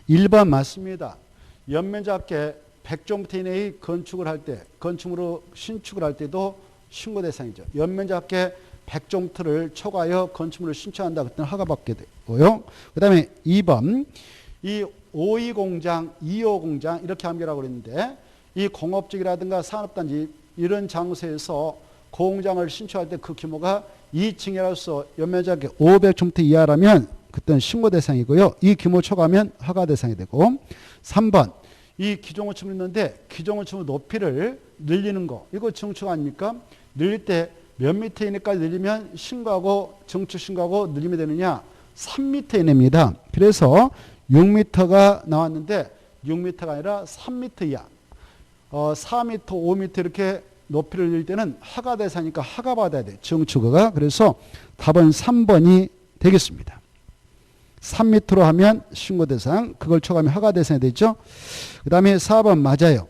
1번 맞습니다. 연면적합계 100제곱미터 이내의 건축을 할 때 건축물로 신축을 할 때도 신고 대상이죠. 연면적합계 100제곱미터를 초과하여 건축물을 신청한다. 그때는 허가받게 되고요. 그 다음에 2번 이 5.2 공장, 2.5 공장 이렇게 암기라고 그랬는데 이 공업지이라든가 산업단지 이런 장소에서 공장을 신청할 때 그 규모가 2층이라서 연면적합계 500제곱미터 이하라면 그때는 신고 대상이고요. 이 규모 초과하면 허가 대상이 되고 3번 이 기존건축물 있는데 기존건축물 높이를 늘리는 거 이거 증축 아닙니까? 늘릴 때 몇 미터 이내까지 늘리면 신고하고 증축 신고하고 늘리면 되느냐? 3미터 이내입니다. 그래서 6미터가 나왔는데 6미터가 아니라 3미터 이하 4미터, 5미터 이렇게 높이를 늘릴 때는 허가 대상이니까 허가 받아야 돼요. 증축허가. 그래서 답은 3번이 되겠습니다. 3미터로 하면 신고 대상, 그걸 초과하면 허가 대상이 되죠. 그 다음에 4번 맞아요.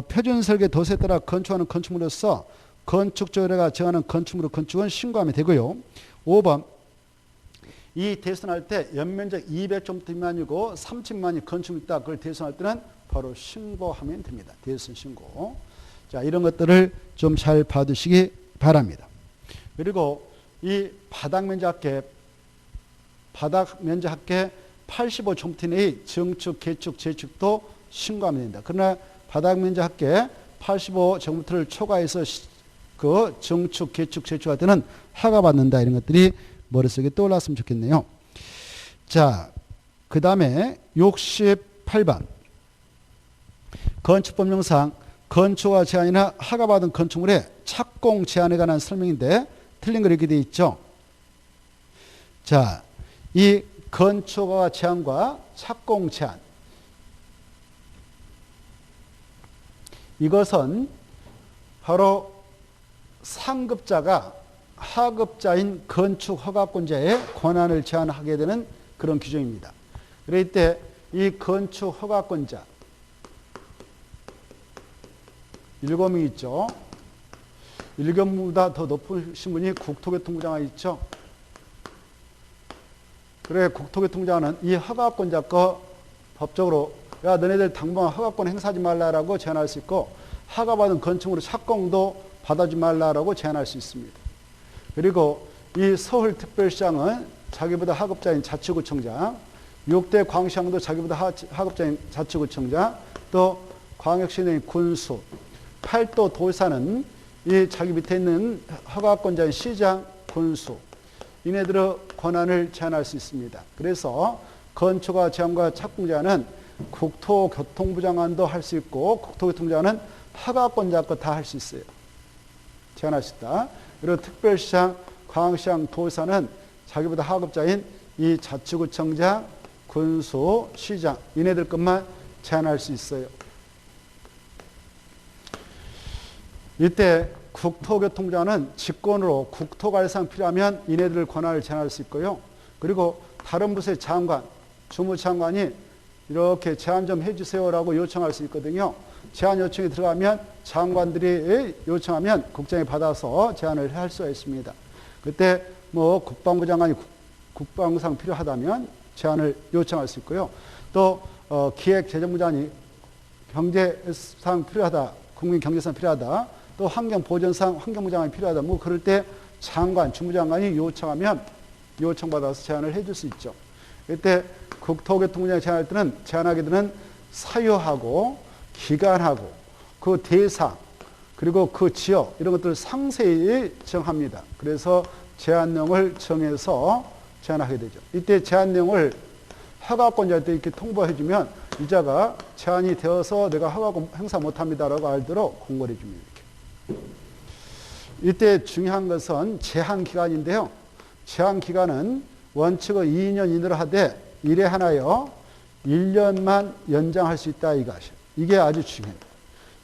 표준 설계 도세에 따라 건축하는 건축물로서 건축조례가 정하는 건축물로 건축은 신고하면 되고요. 5번 이 대선할 때 연면적 200제곱미터 미만이고 3층 미만이 건축물이 있다. 그걸 대선할 때는 바로 신고하면 됩니다. 대선 신고. 자, 이런 것들을 좀 잘 봐두시기 바랍니다. 그리고 이 바닥 면적합계 85제곱미터 이내의 증축, 개축, 재축도 신고하면 된다. 그러나 바닥 면적합계 85제곱미터를 초과해서 그 증축, 개축, 재축할 때는 허가 받는다. 이런 것들이 머릿속에 떠올랐으면 좋겠네요. 자, 그 다음에 68번 건축법령상 건축허가 제한이나 허가받은 건축물의 착공 제한에 관한 설명인데 틀린 거 이렇게 되어 있죠. 자, 이 건축허가 제한과 착공 제한 이것은 바로 상급자가 하급자인 건축허가권자의 권한을 제한하게 되는 그런 규정입니다. 그럴 때 이 건축허가권자 7명 있죠. 7명보다 더 높으신 분이 국토교통부장관 있죠. 그래 국토교통부장관은 이 허가권자 거 법적으로 야 너네들 당분간 허가권 행사하지 말라라고 제한할 수 있고 허가받은 건축물의 착공도 받아주지 말라라고 제한할 수 있습니다. 그리고 이 서울특별시장은 자기보다 하급자인 자치구청장, 6대 광시장도 자기보다 하급자인 자치구청장, 또 광역시내 군수, 8도 도사는 이 자기 밑에 있는 허가권자인 시장, 군수, 이네들의 권한을 제한할 수 있습니다. 그래서 건축과 제한과 착공제한은 국토교통부 장관도 할 수 있고 국토교통부 장관은 허가권자 거 다 할 수 있어요. 제한할 수 있다. 그리고 특별시장, 광역시장, 도지사는 자기보다 하급자인 이 자치구청장, 군수, 시장 이네들 것만 제한할 수 있어요. 이때 국토교통부장은 직권으로 국토관리상 필요하면 이네들 권한을 제한할 수 있고요. 그리고 다른 부서의 장관, 주무장관이 이렇게 제한 좀 해주세요라고 요청할 수 있거든요. 제한 요청이 들어가면 장관들이 요청하면 국장이 받아서 제한을 할 수가 있습니다. 그때 뭐 국방부 장관이 국방상 필요하다면 제한을 요청할 수 있고요. 또 기획재정부 장관이 경제상 필요하다, 국민 경제상 필요하다, 또 환경보전상 환경부 장관이 필요하다. 뭐 그럴 때 장관, 주무장관이 요청하면 요청받아서 제한을 해줄 수 있죠. 이때 국토교통부장이 제한할 때는 제한하게 되는 사유하고 기간하고 그 대상 그리고 그 지역 이런 것들을 상세히 정합니다. 그래서 제한령을 정해서 제한하게 되죠. 이때 제한령을 허가권자한테 이렇게 통보해 주면 이자가 제한이 되어서 내가 허가권 행사 못합니다라고 알도록 공고를 해줍니다. 이때 중요한 것은 제한기간인데요. 제한기간은 원칙은 2년 이내로 하되 이래 하나여 1년만 연장할 수 있다 이것이. 이게 아주 중요해요.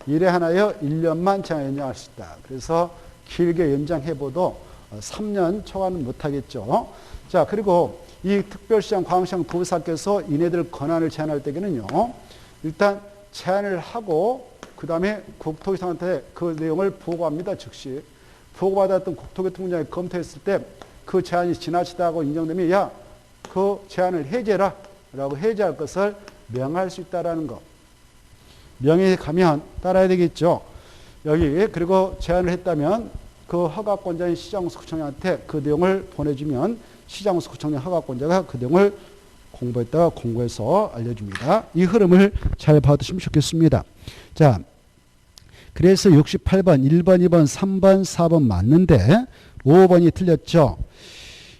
이래 하나여 1년만 연장할 수 있다. 그래서 길게 연장해봐도 3년 초과는 못하겠죠. 자, 그리고 이 특별시장, 광역시장, 도지사께서 이네들 권한을 제한할 때에는요. 일단 제한을 하고 그 다음에 국토교통부한테 그 내용을 보고합니다. 즉시. 보고받았던 국토교통부장이 검토했을 때 그 제한이 지나치다고 인정되면 야, 그 제한을 해제라 라고 해제할 것을 명할 수 있다라는 거. 명예에 가면 따라야 되겠죠. 여기 그리고 제한을 했다면 그 허가권자인 시장구청장한테 그 내용을 보내주면 시장구청장 허가권자가 그 내용을 공부했다가 공고해서 알려줍니다. 이 흐름을 잘 봐두시면 좋겠습니다. 자, 그래서 68번, 1번, 2번, 3번, 4번 맞는데 5번이 틀렸죠.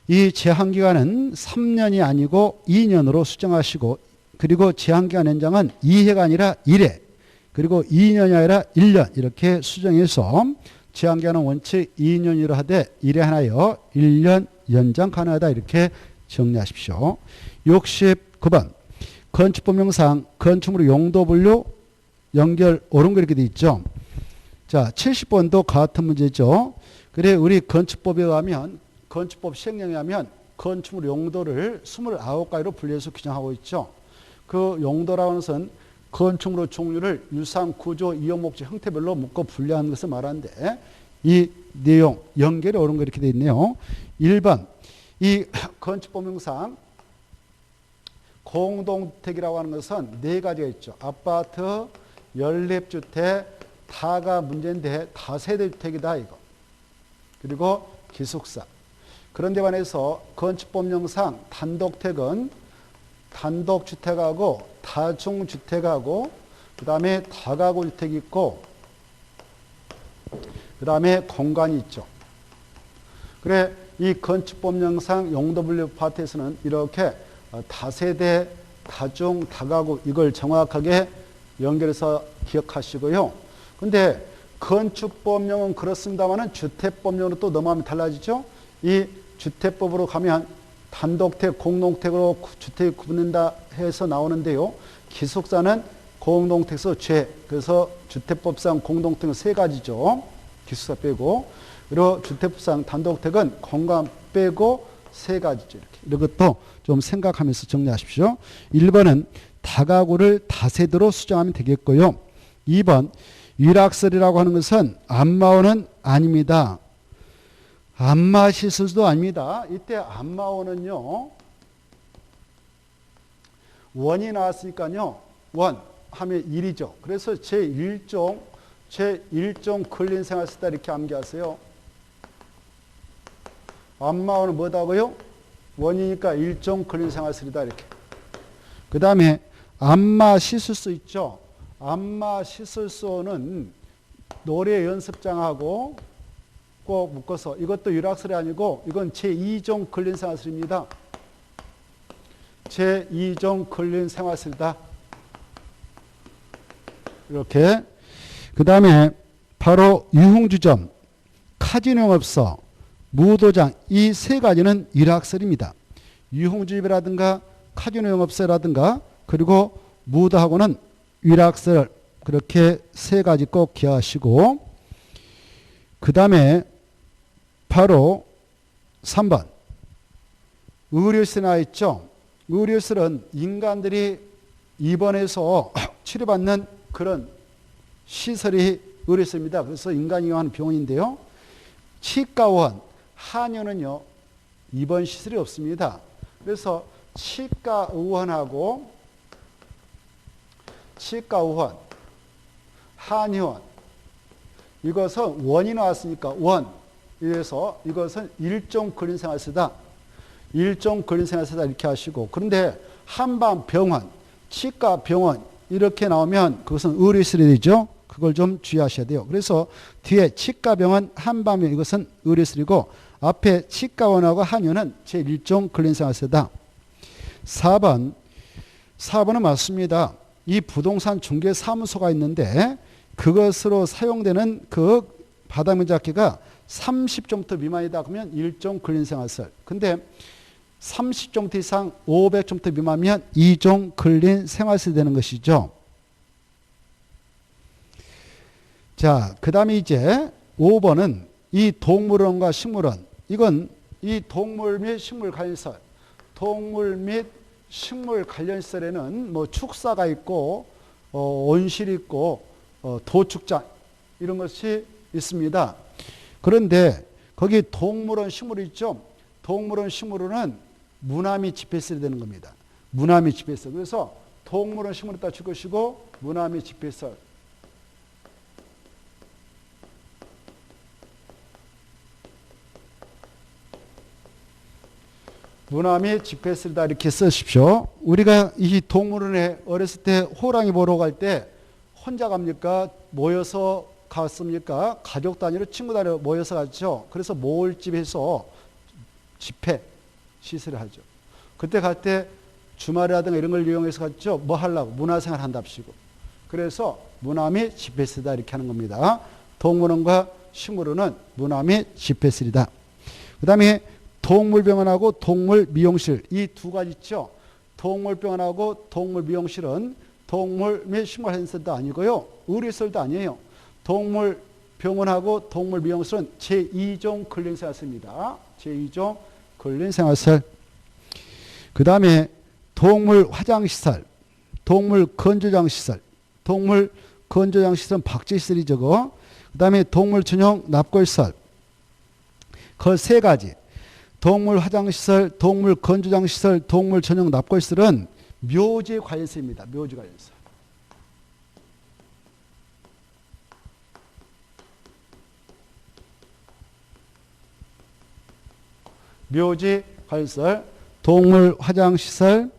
이 제한기간은 3년이 아니고 2년으로 수정하시고 그리고 제한기간 연장은 2회가 아니라 1회 그리고 2년이 아니라 1년 이렇게 수정해서 제한기간은 원칙 2년이라 하되 1회 하나여 1년 연장 가능하다 이렇게 정리하십시오. 69번 건축법령상 건축물 용도 분류 연결 옳은 거 이렇게 돼 있죠. 자, 70번도 같은 문제죠. 그래 우리 건축법에 의하면 건축법 시행령에 하면 건축물 용도를 29가지로 분리해서 규정하고 있죠. 그 용도라는 것은 건축물의 종류를 유상, 구조, 이용, 목적, 형태별로 묶어 분류하는 것을 말하는데 이 내용 연결이 옳은 거 이렇게 되어 있네요. 1번 이 건축법령상 공동주택이라고 하는 것은 4가지가 있죠. 아파트, 연립주택, 다가 문제인데 다세대주택이다 이거. 그리고 기숙사. 그런데 반해서 건축법령상 단독택은 단독주택하고 다중주택하고 그 다음에 다가구주택이 있고 그 다음에 공간이 있죠. 그래 이 건축법령상 용도분류 파트에서는 이렇게 다세대, 다중, 다가구 이걸 정확하게 연결해서 기억하시고요. 근데 건축법령은 그렇습니다만 주택법령으로 또 넘어가면 달라지죠. 이 주택법으로 가면 단독택, 공동택으로 주택이 구분된다 해서 나오는데요. 기숙사는 공동택에서 죄. 그래서 주택법상 공동택은 3가지죠. 기숙사 빼고. 그리고 주택법상 단독택은 공간 빼고 3가지죠. 이렇게. 이것도 좀 생각하면서 정리하십시오. 1번은 다가구를 다세대로 수정하면 되겠고요. 2번 위락설이라고 하는 것은 안마오는 아닙니다. 안마시설도 아닙니다. 이때 안마오는요. 원이 나왔으니까요. 원 하면 1이죠. 그래서 제1종 근린생활시다 이렇게 암기하세요. 안마오는 뭐다고요? 원이니까 1종 근린생활시다 이렇게. 그 다음에 안마시술소 있죠. 안마시술소는 노래 연습장하고 꼭 묶어서 이것도 유락설이 아니고 이건 제2종 근린 생활설입니다. 제2종 근린 생활설이다. 이렇게. 그 다음에 바로 유흥주점, 카지노업소, 무도장 이 세 가지는 유락설입니다. 유흥주점이라든가 카지노 영업소라든가 그리고 무도하고는 유락설 그렇게 세 가지 꼭 기하시고 그 다음에 바로 3번 의료시설이 나와 있죠. 의료시설은 인간들이 입원해서 치료받는 그런 시설이 의료시설입니다. 그래서 인간이 이용하는 병원인데요. 치과원, 한의원은요 입원 시설이 없습니다. 그래서 치과의원하고 치과의원, 한의원 이것은 원이 나왔으니까 원. 이래서 이것은 일종 근린생활서다. 일종 근린생활서다 이렇게 하시고 그런데 한방병원, 치과병원 이렇게 나오면 그것은 의료시설이 되죠. 그걸 좀 주의하셔야 돼요. 그래서 뒤에 치과병원, 한방병원 이것은 의료시설이고 앞에 치과원하고 한의원은 제1종 근린생활서다. 4번은 맞습니다. 이 부동산 중개사무소가 있는데 그것으로 사용되는 그 바닥면적기가 30제곱미터 미만이다. 그러면 1종 근린생활설. 근데 30제곱미터 이상 500제곱미터 미만이면 2종 근린생활설이 되는 것이죠. 자, 그 다음에 이제 5번은 이 동물원과 식물원. 이건 이 동물 및 식물 관련시설. 동물 및 식물 관련시설에는 뭐 축사가 있고 온실이 있고 도축장 이런 것이 있습니다. 그런데 거기 동물원 식물이 있죠. 동물원 식물원은 문화미 집회시설이 되는 겁니다. 문화미 집회시설. 그래서 동물원 식물을 딱 적으시고 문화미 집회시설. 문화미 집회시설이다 이렇게 쓰십시오. 우리가 이 동물원에 어렸을 때 호랑이 보러 갈 때 혼자 갑니까? 모여서 갔습니까? 가족 단위로 친구 단위로 모여서 갔죠. 그래서 모을집에서 집회 시설을 하죠. 그때 갈 때 주말이라든가 이런 걸 이용해서 갔죠. 뭐 하려고? 문화생활 한답시고. 그래서 문화미 집회시설이다 이렇게 하는 겁니다. 동물원과 식물원은 문화미 집회시설이다. 그 다음에 동물병원하고 동물미용실 이 두 가지 있죠. 동물병원하고 동물미용실은 동물 및 식물 관련시설도 아니고요. 의료시설도 아니에요. 동물병원하고 동물미용실은 제2종 근린생활시설입니다. 제2종 근린생활시설. 그 다음에 동물화장시설, 동물건조장시설, 동물건조장시설은 박제시설이죠. 그 다음에 동물전용 납골시설. 그 세 가지. 동물화장시설, 동물건조장시설, 동물전용 납골시설은 묘지 관련시설입니다. 묘지 관련시설. 묘지 관련시설, 동물화장시설,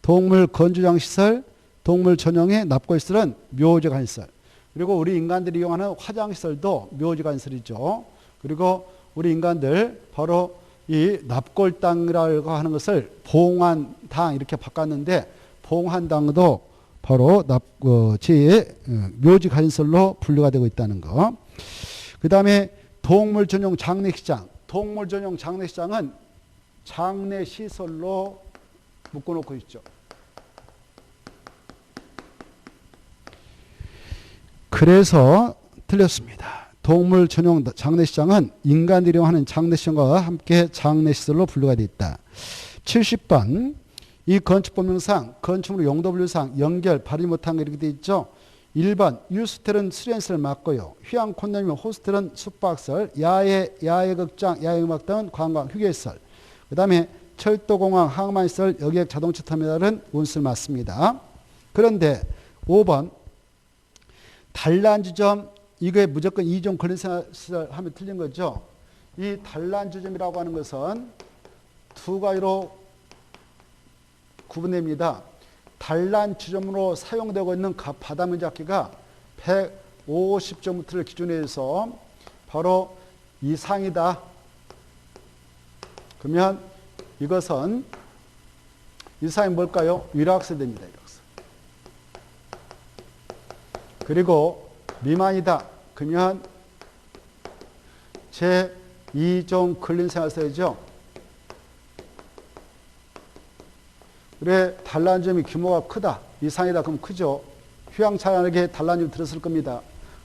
동물건조장시설, 동물전용의 납골시설은 묘지 관련시설. 그리고 우리 인간들이 이용하는 화장시설도 묘지 관련시설이죠. 그리고 우리 인간들 바로 이 납골당이라고 하는 것을 봉환당 이렇게 바꿨는데 봉환당도 바로 묘지 관련시설로 분류가 되고 있다는 거. 그 다음에 동물 전용 장례시장. 동물 전용 장례시장은 장례시설로 묶어놓고 있죠. 그래서 틀렸습니다. 동물 전용 장례시장은 인간들이 하는 장례시장과 함께 장례시설로 분류가 되어 있다. 70번 이 건축법령상 건축물 용도분류상 연결 발휘 못한 거 이렇게 되어 있죠. 1번 유스텔은 수련시설 맞고요. 휴양 콘돔이면 호스텔은 숙박시설, 야외극장, 야외음악 등은 관광 휴게시설. 그 다음에 철도공항, 항만시설, 여객 자동차 터미널은 운수를 맞습니다. 그런데 5번 단란주점 이거에 무조건 2종 근린생활시설 하면 틀린 거죠. 이 단란주점이라고 하는 것은 두 가지로 구분됩니다. 단란주점으로 사용되고 있는 바닥면적기가 150제곱미터를 기준으로 해서 바로 이상이다. 그러면 이것은 이상이 뭘까요? 위락세대입니다. 위락세. 그리고 미만이다. 그러면 제2종 근린생활세죠. 그래, 달라는 점이 규모가 크다. 이상이다. 그럼 크죠. 휘황찬란하게 달라는 점이 들었을 겁니다.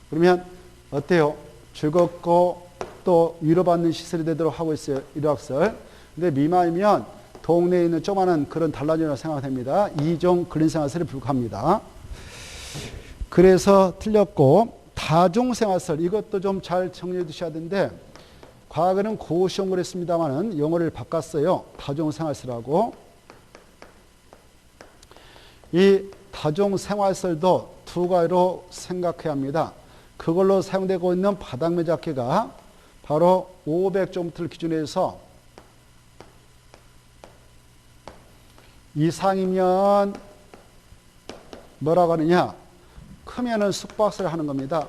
그러면 어때요? 즐겁고 또 위로받는 시설이 되도록 하고 있어요. 일요학설. 근데 미만이면 동네에 있는 조그마한 그런 단란이라고 생각됩니다. 2종 근린생활설에 불과합니다. 그래서 틀렸고 다중생활설 이것도 좀 잘 정리해 두셔야 되는데 과거에는 고시용어를 했습니다만 영어를 바꿨어요. 다중생활설하고. 이 다중생활설도 두 가지로 생각해야 합니다. 그걸로 사용되고 있는 바닥면적계가 바로 500제곱미터를 기준으로 해서 이상이면 뭐라고 하느냐? 크면은 숙박설을 하는 겁니다.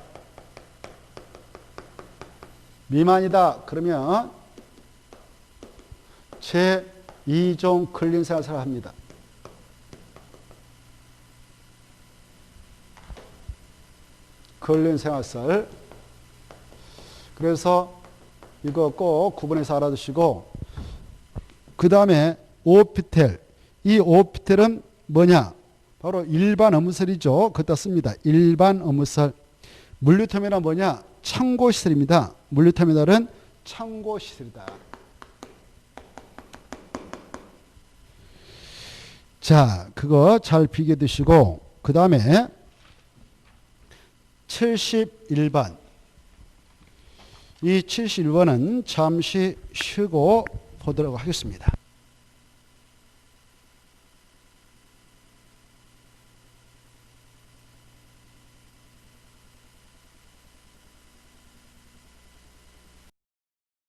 미만이다. 그러면 제2종 근린생활설을 합니다. 근린생활설. 그래서 이거 꼭 구분해서 알아두시고 그 다음에 오피텔. 이 오피텔은 뭐냐? 바로 일반 업무설이죠. 그것도 씁니다. 일반 업무설. 물류터미널은 뭐냐? 창고시설입니다. 물류터미널은 창고시설이다. 자, 그거 잘 비교해 두시고 그 다음에 71번. 이 71번은 잠시 쉬고 보도록 하겠습니다.